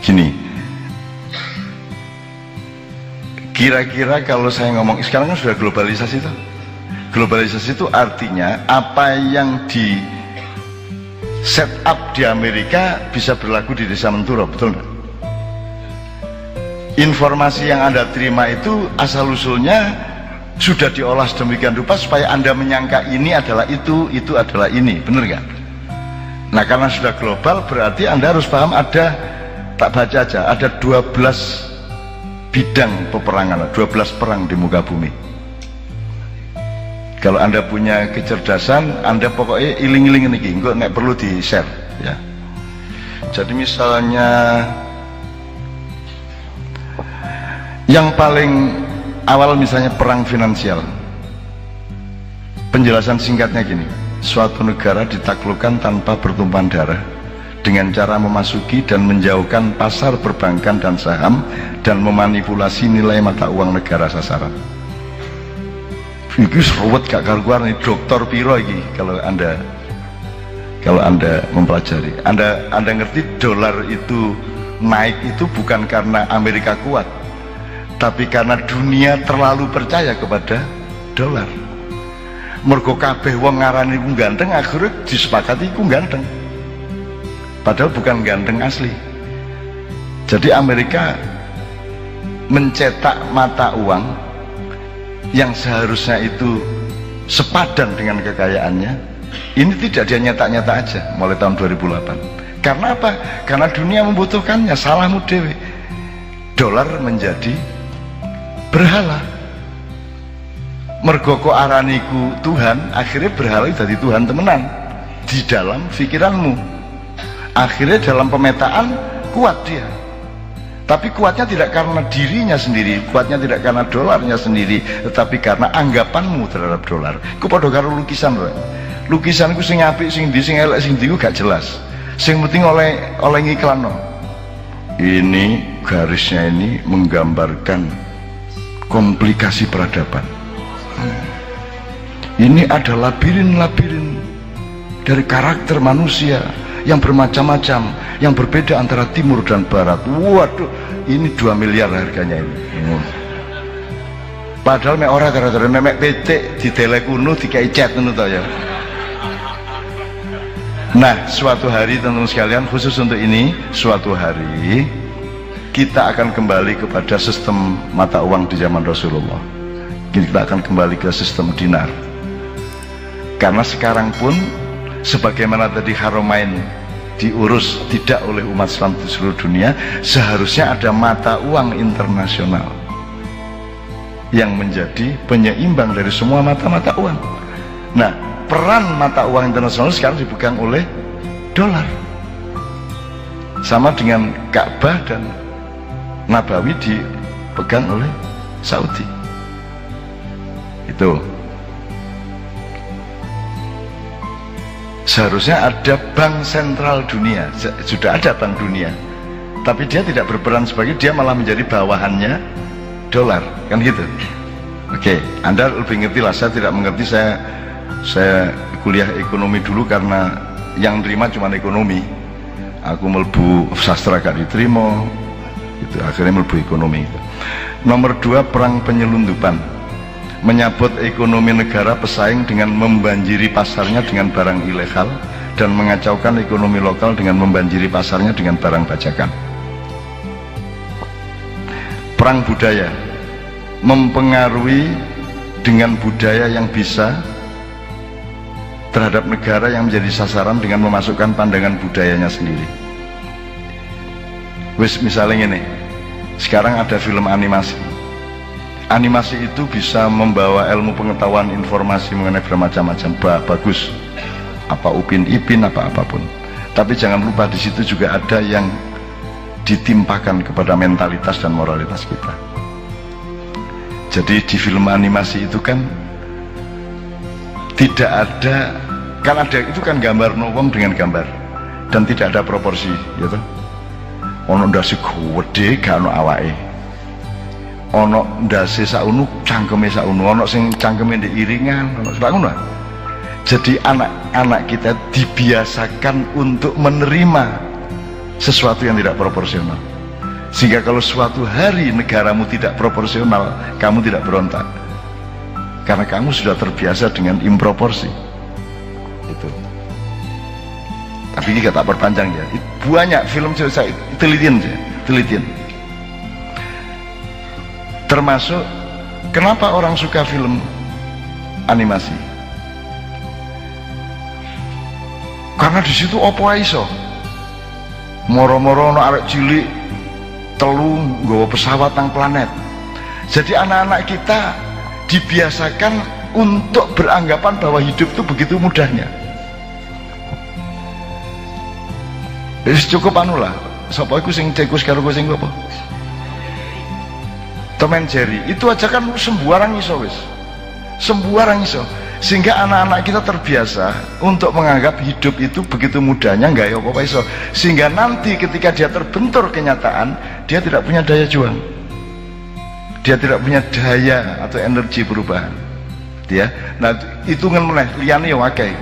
Gini, kira-kira kalau saya ngomong sekarang kan sudah globalisasi itu. Globalisasi itu artinya apa yang di set up di Amerika bisa berlaku di Desa Menturo, betul nggak? Informasi yang Anda terima itu asal-usulnya sudah diolah sedemikian rupa supaya Anda menyangka ini adalah itu adalah ini, benar nggak? Nah, karena sudah global berarti Anda harus paham ada, tak baca aja, ada 12 bidang peperangan, 12 perang di muka bumi. Kalau Anda punya kecerdasan, Anda pokoknya iling-iling ini, enggak perlu di-share ya. Jadi misalnya yang paling awal misalnya perang finansial. Penjelasan singkatnya gini, suatu negara ditaklukkan tanpa bertumpahan darah dengan cara memasuki dan menjauhkan pasar perbankan dan saham dan memanipulasi nilai mata uang negara sasaran. Ini seruat gak karuan nih, dokter piro ini kalau anda mempelajari, anda ngerti dolar itu naik itu bukan karena Amerika kuat, tapi karena dunia terlalu percaya kepada dolar. Mergo kabeh wong ngarani ku ganteng, akhirnya disepakati ku ganteng, padahal bukan ganteng asli. Jadi Amerika mencetak mata uang yang seharusnya itu sepadan dengan kekayaannya. Ini tidak dia nyetak-nyetak aja mulai tahun 2008. Karena apa? Karena dunia membutuhkannya. Salahmu dewe. Dolar menjadi berhala. Mergo kok araniku Tuhan, akhirnya berhala jadi Tuhan temenan di dalam pikiranmu. Akhirnya dalam pemetaan kuat dia. Tapi kuatnya tidak karena dirinya sendiri, kuatnya tidak karena dolarnya sendiri, tetapi karena anggapanmu terhadap dolar. Ku padha karo lukisan, Pak. Lukisanku sing apik, sing ndi, sing elek, sing ndi ku gak jelas. Sing penting oleh ngiklanno. Ini garisnya ini menggambarkan komplikasi peradaban. Ini ada labirin-labirin dari karakter manusia yang bermacam-macam, yang berbeda antara timur dan barat. Waduh, ini 2 miliar harganya ini. Padahal mek ora gara-gara memek petik di tele kuno dikai cat ngono to ya. Nah, suatu hari teman-teman sekalian, khusus untuk ini, suatu hari kita akan kembali kepada sistem mata uang di zaman Rasulullah. Kita akan kembali ke sistem dinar. Karena sekarang pun sebagaimana tadi Haramain diurus tidak oleh umat Islam di seluruh dunia, seharusnya ada mata uang internasional yang menjadi penyeimbang dari semua mata-mata uang. Nah, peran mata uang internasional sekarang dipegang oleh dolar, sama dengan Ka'bah dan Nabawi dipegang oleh Saudi. Itu seharusnya ada bank sentral dunia, sudah ada bank dunia, tapi dia tidak berperan sebagai, dia malah menjadi bawahannya dolar, kan gitu. Oke, Anda lebih ngerti lah, saya tidak mengerti, saya kuliah ekonomi dulu karena yang terima cuma ekonomi. Aku melbu sastra gak diterima, itu akhirnya melbu ekonomi. Nomor 2, perang penyelundupan. Menyabot ekonomi negara pesaing dengan membanjiri pasarnya dengan barang ilegal dan mengacaukan ekonomi lokal dengan membanjiri pasarnya dengan barang bajakan. Perang budaya, mempengaruhi dengan budaya yang bisa terhadap negara yang menjadi sasaran dengan memasukkan pandangan budayanya sendiri. Wis misalnya ini, sekarang ada film animasi. Animasi itu bisa membawa ilmu pengetahuan, informasi mengenai bermacam-macam, bagus. Apa Upin Ipin, apa apapun. Tapi jangan lupa di situ juga ada yang ditimpakan kepada mentalitas dan moralitas kita. Jadi di film animasi itu kan tidak ada, kan ada itu kan gambar wong dengan gambar dan tidak ada proporsi, gitu. Ono ndase gede gak ono awake. Ono ndase sakunu cangkeme sakunu, ono sing cangkeme ndek iringan, ono sebab ngono. Jadi anak-anak kita dibiasakan untuk menerima sesuatu yang tidak proporsional. Sehingga kalau suatu hari negaramu tidak proporsional, kamu tidak berontak, karena kamu sudah terbiasa dengan improporsi itu. Tapi ini tak perpanjang ya, banyak film saya telitian, termasuk kenapa orang suka film animasi, karena di situ opo iso moro-moro no arek cilik telu nggawa pesawat nang planet. Jadi anak-anak kita dibiasakan untuk beranggapan bahwa hidup itu begitu mudahnya. Jadi cukup anu lah, sapa iku sing cekus karo sing apa? Tom and Jerry itu aja kan sembarang iso wis. Sembarang iso. Sehingga anak-anak kita terbiasa untuk menganggap hidup itu begitu mudahnya, nggak ya apa-apa iso. Sehingga nanti ketika dia terbentur kenyataan, dia tidak punya daya juang. Dia tidak punya daya atau energi perubahan. Dia, nah itu meneh liyane ya akeh.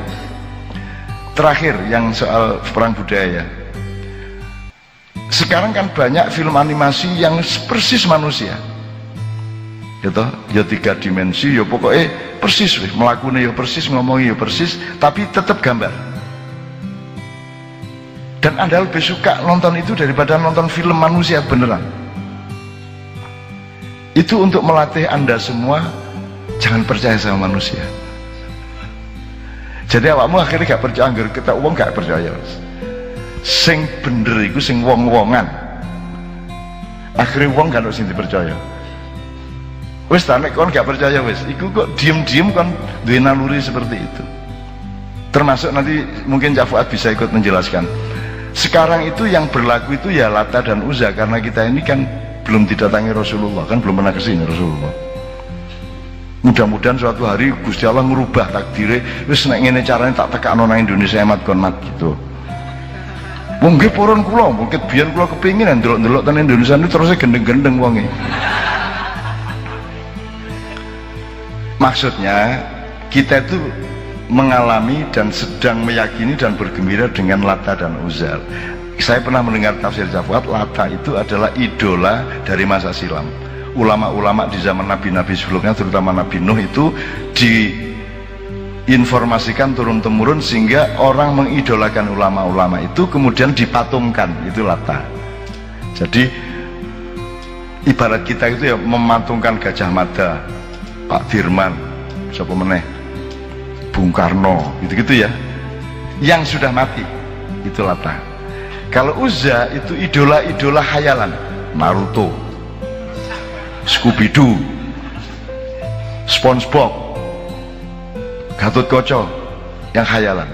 Terakhir yang soal perang budaya. Sekarang kan banyak film animasi yang persis manusia. Gitu, ya 3 dimensi, ya pokoknya persis, melakukannya ya persis, ngomongnya ya persis, tapi tetap gambar. Dan Anda lebih suka nonton itu daripada nonton film manusia beneran. Itu untuk melatih Anda semua jangan percaya sama manusia. Jadi awakmu akhirnya gak percaya, anggar kita uang gak percaya. Sing bener iku sing wong-wongan. Akhirnya wong gak sing dipercaya. Wis ta nek kon gak percaya wis, iku kok diem-diem kon duwe naluri seperti itu. Termasuk nanti mungkin Cak Fuad bisa ikut menjelaskan. Sekarang itu yang berlaku itu ya Lata dan Uzza, karena kita ini kan belum didatangi Rasulullah, kan belum pernah kesini Rasulullah. Mudah-mudahan suatu hari Gusti Allah ngerubah takdirnya, wis nek ngene carane tak tekakno nang Indonesia emat kon mat gitu. Wong nggih purun kula, mungkin biyen kula kepingin ndelok-ndelok ten Indonesia itu terus gendeng-gendeng wonge. Maksudnya kita itu mengalami dan sedang meyakini dan bergembira dengan Lata dan Uzza. Saya pernah mendengar tafsir Cak Fuad, Lata itu adalah idola dari masa silam. Ulama-ulama di zaman nabi-nabi sebelumnya, terutama Nabi Nuh, itu diinformasikan turun-temurun sehingga orang mengidolakan ulama-ulama itu, kemudian dipatungkan, itu Lata. Jadi ibarat kita itu ya mematungkan Gajah Mada, Pak Dirman, siapa meneh, Bung Karno, gitu-gitu ya, yang sudah mati, itu Lata. Kalau Uzza itu idola-idola khayalan, Naruto, Scooby-Doo, SpongeBob, Gatot-Kaca, yang khayalan.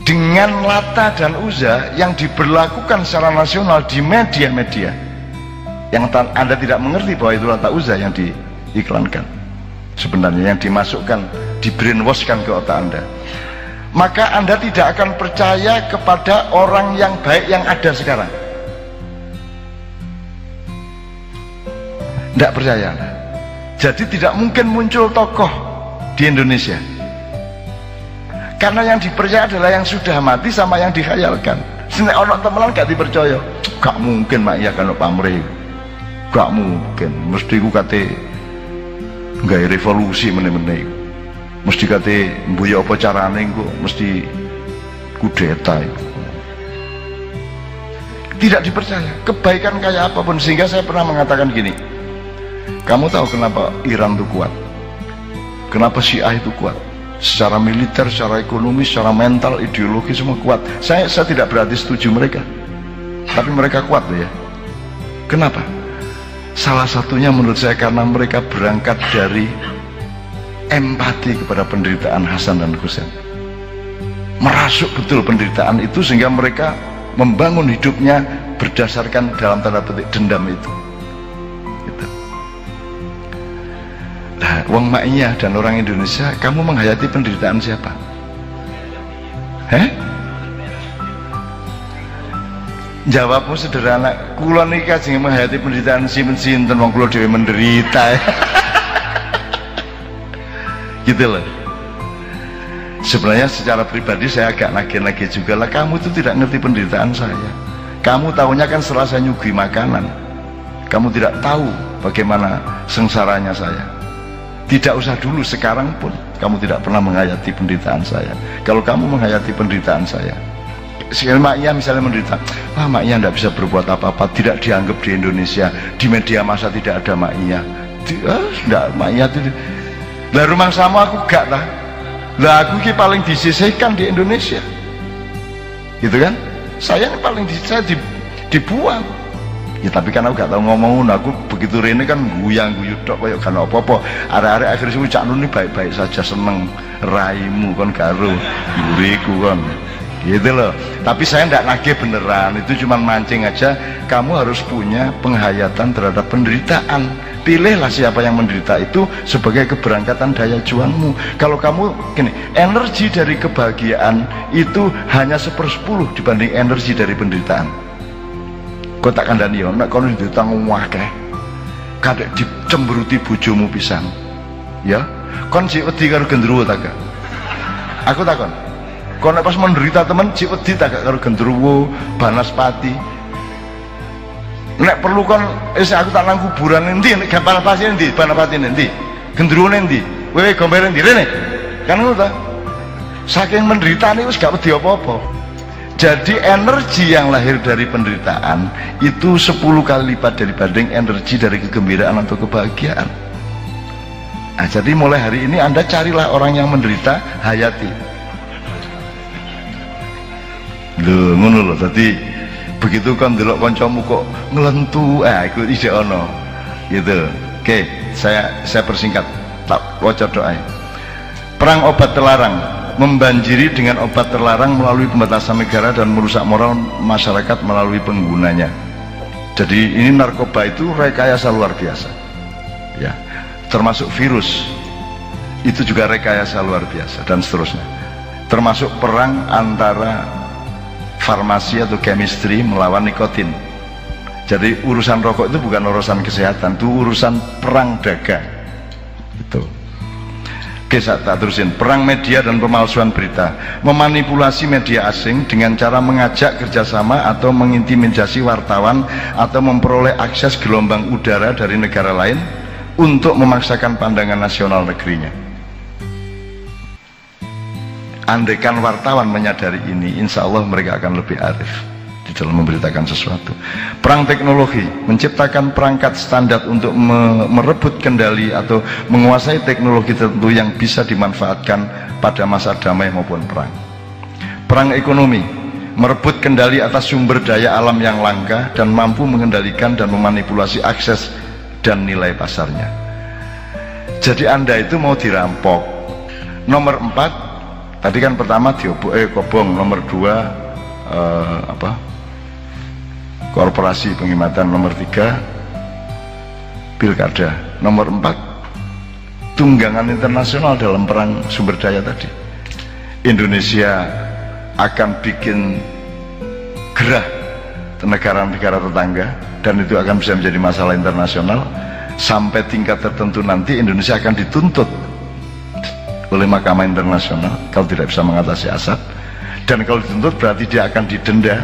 Dengan Lata dan Uzza yang diberlakukan secara nasional di media-media, yang Anda tidak mengerti bahwa itu Lata Uzza yang diiklankan, sebenarnya yang dimasukkan, di brainwashkan ke otak Anda, maka Anda tidak akan percaya kepada orang yang baik yang ada sekarang. Tidak percaya Anda. Jadi tidak mungkin muncul tokoh di Indonesia, karena yang dipercaya adalah yang sudah mati sama yang dikhayalkan. Sebenarnya orang temenan gak dipercaya, gak mungkin mak ya kan pamrih, gak mungkin, mesti ku kate nggak revolusi meneh-meneh, mesti kate mbuya apa carane kok mesti kudeta itu. Tidak dipercaya kebaikan kayak apapun. Sehingga saya pernah mengatakan gini, kamu tahu kenapa Iran itu kuat, kenapa Syiah itu kuat, secara militer, secara ekonomi, secara mental, ideologi, semua kuat. Saya tidak berarti setuju mereka, tapi mereka kuat ya. Kenapa? Salah satunya menurut saya karena mereka berangkat dari empati kepada penderitaan Hasan dan Husain, merasuk betul penderitaan itu, sehingga mereka membangun hidupnya berdasarkan dalam tanda petik dendam itu gitu. Nah, wong Ma'iyah dan orang Indonesia, kamu menghayati penderitaan siapa? Jawabmu sederhana, kula niki kajeng menghayati penderitaan sinten wong kula dhewe menderita. Gitu loh. Sebenarnya secara pribadi saya agak nagih-nagih juga lah, kamu itu tidak ngerti penderitaan saya. Kamu tahunya kan setelah saya nyugui makanan. Kamu tidak tahu bagaimana sengsaranya saya. Tidak usah dulu, sekarang pun kamu tidak pernah menghayati penderitaan saya. Kalau kamu menghayati penderitaan saya, sekali Mak Iya misalnya menderita, wah Mak Iya tidak bisa berbuat apa-apa, tidak dianggap di Indonesia, di media massa tidak ada Mak Iya. Tidak, Mak Iya itu. Lah rumah sama aku gak lah. Lah aku ki paling disisihkan di Indonesia. Gitu kan? Saya paling dibuang. Ya tapi kan aku gak tahu ngomong, aku begitu rene kan guyang-guyu tok kayak kan apa-apa. Arek-arek akhirnya ucak nuni baik-baik saja, seneng raimu kon karo yuriku kon. Gitu loh. Tapi saya ndak nagih beneran, itu cuma mancing aja. Kamu harus punya penghayatan terhadap penderitaan. Pilihlah siapa yang menderita itu sebagai keberangkatan daya juangmu. Kalau kamu gini, energi dari kebahagiaan itu hanya 1/10 dibanding energi dari penderitaan. Kau tak kandani yo, nek kono ditanggung akeh. Kadek dicemberuti bojomu pisan. Ya, kon sik wedi karo gendruwo ta gak? Aku takon. Kon pas menderita temen sik wedi ta gak karo gendruwo, banaspati? Nek perlu kon aku tak nang kuburan endi, nek banaspati endi, banaspati endi? Gendruwo endi? Wewe gombel endi rene? Kan ngono ta? Saking menderitane wis gak wedi apa-apa. Jadi energi yang lahir dari penderitaan itu 10 kali lipat dibanding energi dari kegembiraan atau kebahagiaan. Nah, jadi mulai hari ini Anda carilah orang yang menderita, hayati. Loh, ngono loh. Tadi begitu kan delok kancamu kok nglentu, iku isih ono. Gitu. Oke, saya persingkat. Tak waca doa. Perang obat terlarang membanjiri dengan obat terlarang melalui pembatasan negara dan merusak moral masyarakat melalui penggunanya. Jadi ini narkoba itu rekayasa luar biasa ya, termasuk virus itu juga rekayasa luar biasa dan seterusnya, termasuk perang antara farmasi atau chemistry melawan nikotin. Jadi urusan rokok itu bukan urusan kesehatan, itu urusan perang dagang itu. Tak terusin. Perang media dan pemalsuan berita, memanipulasi media asing dengan cara mengajak kerjasama atau mengintimidasi wartawan atau memperoleh akses gelombang udara dari negara lain untuk memaksakan pandangan nasional negerinya. Andaikan wartawan menyadari ini, insya Allah mereka akan lebih arif di dalam memberitakan sesuatu. Perang teknologi, menciptakan perangkat standar untuk merebut kendali atau menguasai teknologi tertentu yang bisa dimanfaatkan pada masa damai maupun perang. Perang ekonomi, merebut kendali atas sumber daya alam yang langka dan mampu mengendalikan dan memanipulasi akses dan nilai pasarnya. Jadi Anda itu mau dirampok. Nomor 4, tadi kan pertama kobong, nomor 2 korporasi penghematan, nomor 3 pilkada, nomor 4 tunggangan internasional dalam perang sumber daya tadi. Indonesia akan bikin gerah negara-negara tetangga dan itu akan bisa menjadi masalah internasional. Sampai tingkat tertentu nanti Indonesia akan dituntut oleh Mahkamah Internasional kalau tidak bisa mengatasi asap, dan kalau dituntut berarti dia akan didenda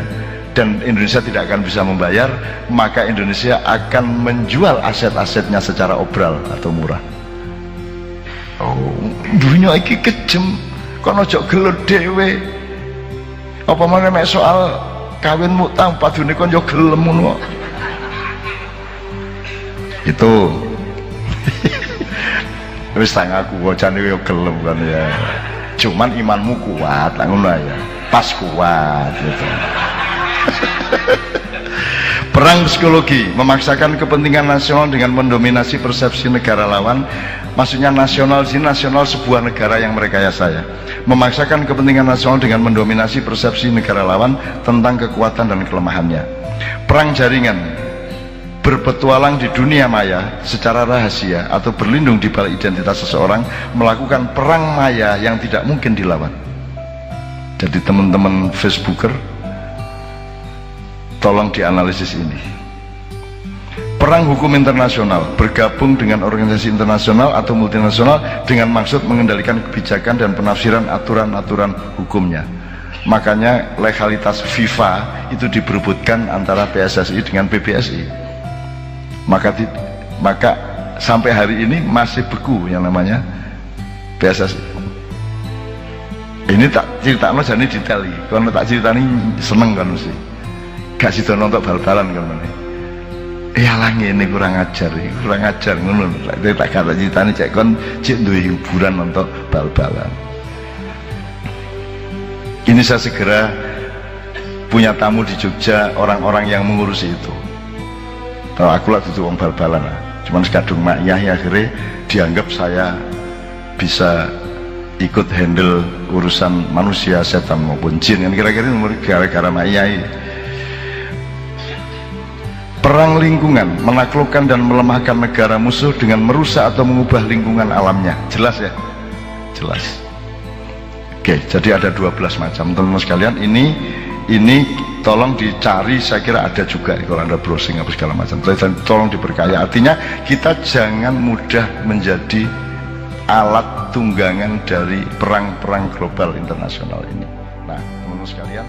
dan Indonesia tidak akan bisa membayar, maka Indonesia akan menjual aset-asetnya secara obral atau murah. Oh, dunia iki kejem, kono ojo gelut dhewe. Apa meneh mek soal kawin mutang padune kon yo gelem ngono. Itu wis tang aku bocane yo gelem kan ya. Cuman imanmu kuat, lah ngono ya. Pas kuat gitu. Perang psikologi, memaksakan kepentingan nasional dengan mendominasi persepsi negara lawan. Maksudnya nasional sini, nasional sebuah negara yang merekayasa ya. Memaksakan kepentingan nasional dengan mendominasi persepsi negara lawan tentang kekuatan dan kelemahannya. Perang jaringan, berpetualang di dunia maya secara rahasia atau berlindung di balik identitas seseorang, melakukan perang maya yang tidak mungkin dilawan. Jadi teman-teman Facebooker, tolong dianalisis ini. Perang hukum internasional, bergabung dengan organisasi internasional atau multinasional dengan maksud mengendalikan kebijakan dan penafsiran aturan-aturan hukumnya. Makanya legalitas FIFA itu diberebutkan antara PSSI dengan PBSI. Maka sampai hari ini masih beku yang namanya PSSI. Ini tak cerita no jadi diteli. Kalau tak cerita ini seneng kan mesti. Gak sih nonton bal-balan kan mana. Lah ini kurang ajar ngono. Tak kata cerita ini cek kon cek duwe hiburan nonton bal-balan. Ini saya segera punya tamu di Jogja, orang-orang yang mengurusi itu. Kalau aku lah itu wong bal-balan lah. Cuman sekadung makyah akhirnya dianggap saya bisa ikut handle urusan manusia, setan maupun jin kan, kira-kira gara-gara makyah. Perang lingkungan menaklukkan dan melemahkan negara musuh dengan merusak atau mengubah lingkungan alamnya. Jelas ya? Jelas. Oke, jadi ada 12 macam teman-teman sekalian. Ini tolong dicari, saya kira ada juga kalau Anda browsing apa segala macam. Tolong diperkaya. Artinya kita jangan mudah menjadi alat tunggangan dari perang-perang global internasional ini. Nah, teman-teman sekalian,